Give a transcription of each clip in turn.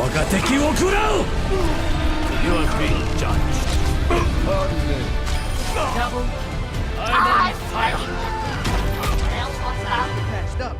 You are being judged. Double. I'm on fire. Patched up.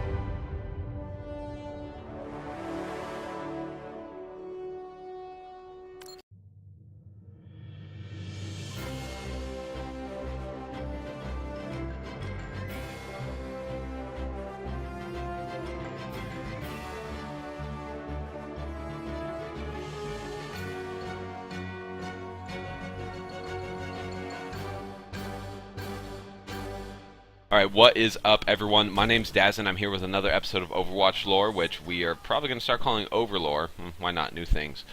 Alright, what is up, everyone? My name's Dazzen. I'm here with another episode of Overwatch Lore, which we are probably going to start calling OverLore. Why not? New things.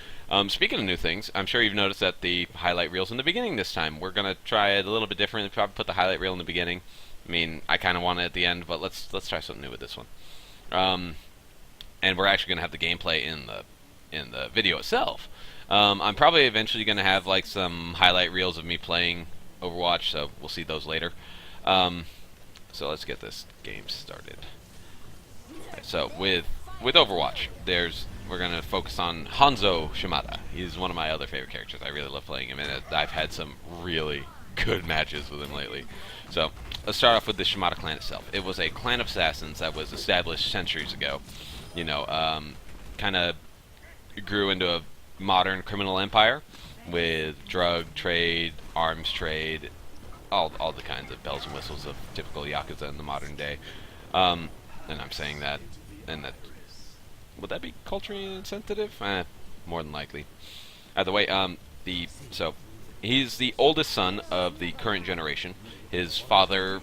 Speaking of new things, I'm sure you've noticed that the highlight reel's in the beginning this time. We're going to try it a little bit different. Probably put the highlight reel in the beginning. I mean, I kind of want it at the end, but let's try something new with this one. And we're actually going to have the gameplay in the video itself. I'm probably eventually going to have like some highlight reels of me playing Overwatch, so we'll see those later. So let's get this game started. Right, so with Overwatch, we're gonna focus on Hanzo Shimada. He's one of my other favorite characters. I really love playing him, and I've had some really good matches with him lately. So let's start off with the Shimada clan itself. It was a clan of assassins that was established centuries ago. You know, kind of grew into a modern criminal empire with drug trade, arms trade, all the kinds of bells and whistles of typical Yakuza in the modern day. And I'm saying that, and that, would that be culturally insensitive? More than likely. Either way, so he's the oldest son of the current generation. His father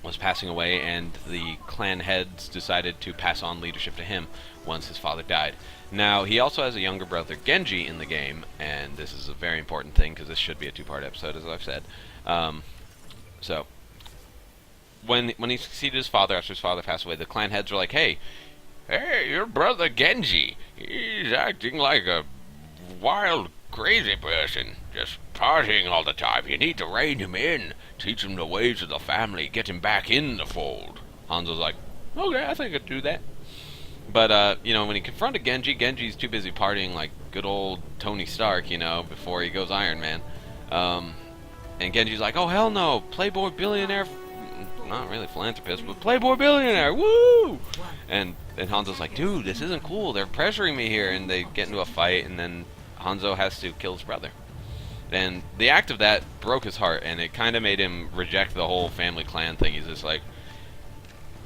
was passing away, and the clan heads decided to pass on leadership to him once his father died. Now, he also has a younger brother, Genji, in the game, and this is a very important thing because this should be a two-part episode, as I've said. So when he succeeded his father after his father passed away, the clan heads were like, hey, your brother Genji, he's acting like a wild, crazy person, just partying all the time. You need to rein him in, teach him the ways of the family, get him back in the fold. Hanzo's like, okay, I think I could do that. But, you know, when he confronted Genji, Genji's too busy partying like good old Tony Stark, you know, before he goes Iron Man. And Genji's like, oh, hell no, playboy billionaire, not really philanthropist, but playboy billionaire, woo! And Hanzo's like, dude, this isn't cool, they're pressuring me here, and they get into a fight, and then Hanzo has to kill his brother. And the act of that broke his heart, and it kind of made him reject the whole family clan thing. He's just like,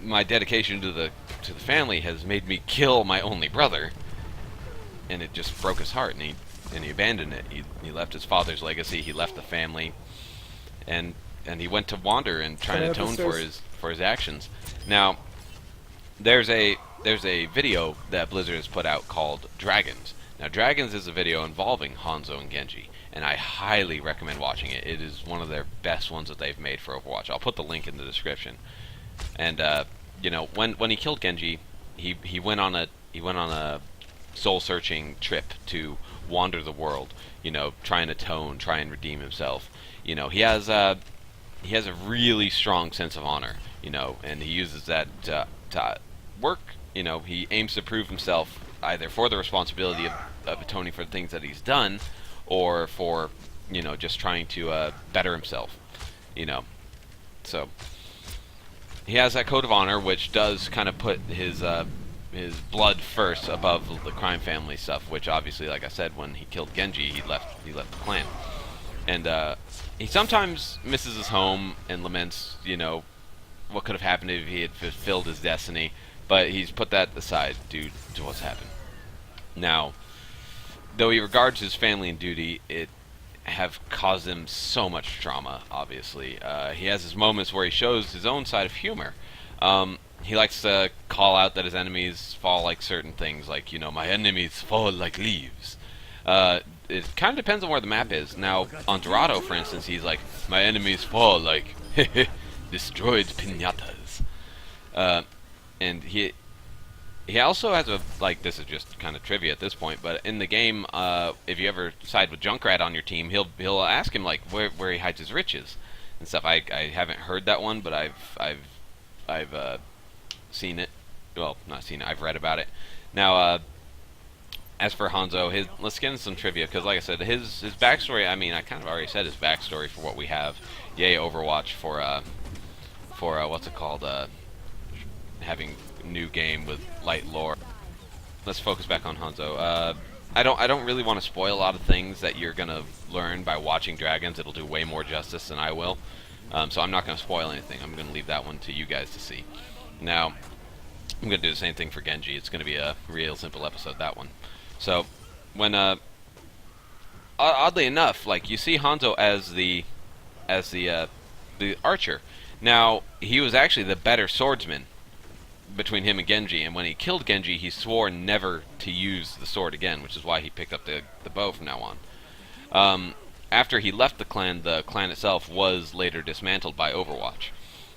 my dedication to the family has made me kill my only brother. And it just broke his heart, and he abandoned it. He left his father's legacy, he left the family, and he went to wander and try to atone for his actions. Now, there's a video that Blizzard has put out called Dragons. Now, Dragons is a video involving Hanzo and Genji, and I highly recommend watching it. It is one of their best ones that they've made for Overwatch. I'll put the link in the description. And you know, when he killed Genji, he went on a soul-searching trip to wander the world, you know, try and atone, try and redeem himself. You know, he has a really strong sense of honor, you know, and he uses that to work. You know, he aims to prove himself either for the responsibility of atoning for the things that he's done, or for, you know, just trying to better himself, you know. So he has that code of honor, which does kind of put his blood first above the crime family stuff, which obviously, like I said, when he killed Genji, he left the clan. And he sometimes misses his home and laments, you know, what could have happened if he had fulfilled his destiny, but he's put that aside due to what's happened. Now, though he regards his family and duty, it have caused him so much trauma, obviously. He has his moments where he shows his own side of humor. He likes to call out that his enemies fall like certain things, like, you know, my enemies fall like leaves. It kind of depends on where the map is. Now, on Dorado, for instance, he's like, my enemies fall like destroyed piñatas. And he also has a, like, this is just kind of trivia at this point, but in the game, if you ever side with Junkrat on your team, he'll ask him, like, where he hides his riches and stuff. I haven't heard that one, but I've seen it. Well, not seen it, I've read about it. Now, as for Hanzo, let's get into some trivia because, like I said, his backstory. I mean, I kind of already said his backstory for what we have. Yay, Overwatch for what's it called? Having new game with light lore. Let's focus back on Hanzo. I don't really want to spoil a lot of things that you're gonna learn by watching Dragons. It'll do way more justice than I will. So I'm not gonna spoil anything. I'm gonna leave that one to you guys to see. Now, I'm gonna do the same thing for Genji. It's gonna be a real simple episode, that one. So, when oddly enough, like you see Hanzo as the archer. Now, he was actually the better swordsman between him and Genji, and when he killed Genji, he swore never to use the sword again, which is why he picked up the bow from now on. After he left the clan itself was later dismantled by Overwatch.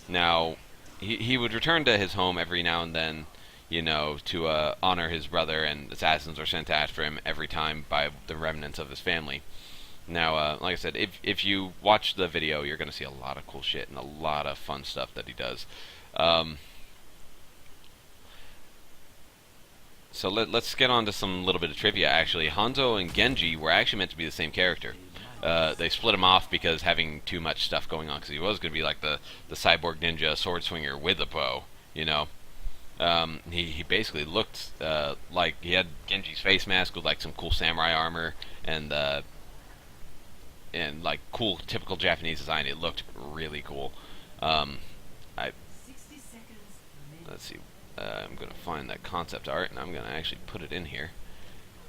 Now, he would return to his home every now and then, you know, to honor his brother, and assassins were sent after him every time by the remnants of his family. Now, like I said, if you watch the video, you're going to see a lot of cool shit and a lot of fun stuff that he does. So let's get on to some little bit of trivia. Actually, Hanzo and Genji were actually meant to be the same character. They split him off because having too much stuff going on, because he was going to be like the cyborg ninja sword swinger with a bow, you know. He basically looked like he had Genji's face mask with like some cool samurai armor and like cool typical Japanese design. It looked really cool. Let's see. I'm gonna find that concept art and I'm gonna actually put it in here.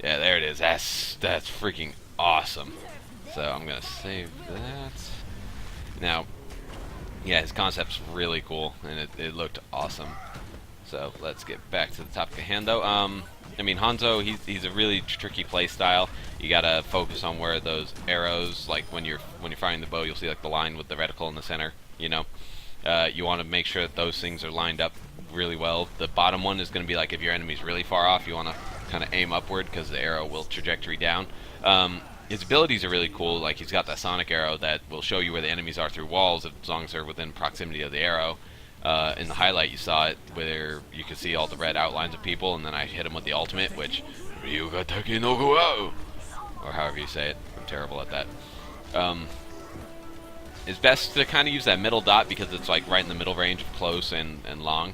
Yeah, there it is. That's freaking awesome. So I'm gonna save that. Now, yeah, his concept's really cool and it looked awesome. So let's get back to the topic at hand, though. I mean, Hanzo, he's a really tricky play style. You gotta focus on where those arrows, like when you're firing the bow, you'll see like the line with the reticle in the center. You know, you want to make sure that those things are lined up really well. The bottom one is going to be like if your enemy's really far off, you want to kind of aim upward because the arrow will trajectory down. His abilities are really cool. Like he's got that sonic arrow that will show you where the enemies are through walls as long as they're within proximity of the arrow. In the highlight, you saw it where you could see all the red outlines of people, and then I hit him with the ultimate, which Ryugatake no Guo, or however you say it. I'm terrible at that. It's best to kind of use that middle dot because it's like right in the middle range of close and long.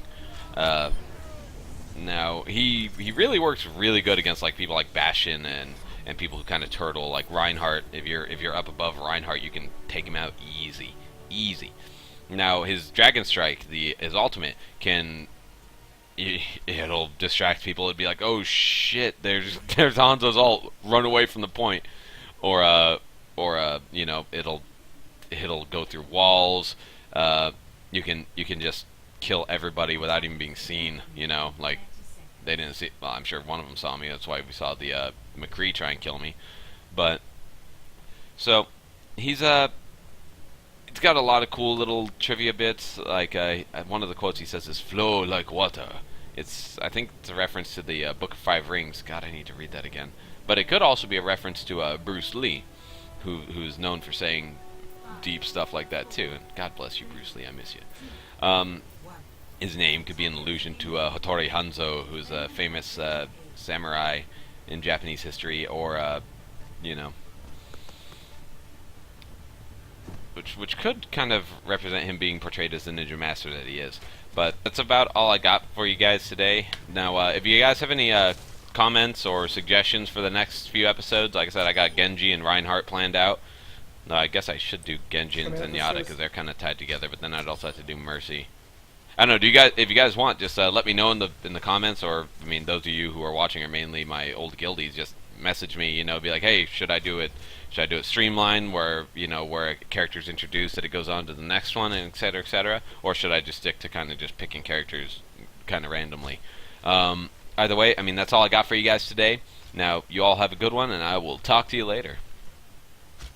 Now he really works really good against like people like Bastion and people who kind of turtle like Reinhardt. If you're up above Reinhardt, you can take him out easy. Now his Dragon Strike, his ultimate, it'll distract people. It'd be like, oh shit, there's Hanzo's ult, run away from the point, or you know, it'll go through walls. You can just kill everybody without even being seen. You know, like they didn't see. Well, I'm sure one of them saw me. That's why we saw the McCree try and kill me. But so he's got a lot of cool little trivia bits. Like one of the quotes he says is "flow like water." I think it's a reference to the Book of Five Rings. God, I need to read that again. But it could also be a reference to Bruce Lee, who's known for saying deep stuff like that too. And God bless you, Bruce Lee. I miss you. His name could be an allusion to Hattori Hanzo, who's a famous samurai in Japanese history, or you know, which could kind of represent him being portrayed as the ninja master that he is. But that's about all I got for you guys today. Now, if you guys have any comments or suggestions for the next few episodes, like I said, I got Genji and Reinhardt planned out. I guess I should do Genji and Zenyatta because they're kind of tied together, but then I'd also have to do Mercy. I don't know. If you guys want, just let me know in the comments, or I mean, those of you who are watching are mainly my old guildies. Just message me, you know, be like, hey, should I do it streamline where, you know, where a character's introduced that it goes on to the next one, and etc., or should I just stick to kind of just picking characters kind of randomly? Either way, I mean, that's all I got for you guys today. Now, you all have a good one, and I will talk to you later.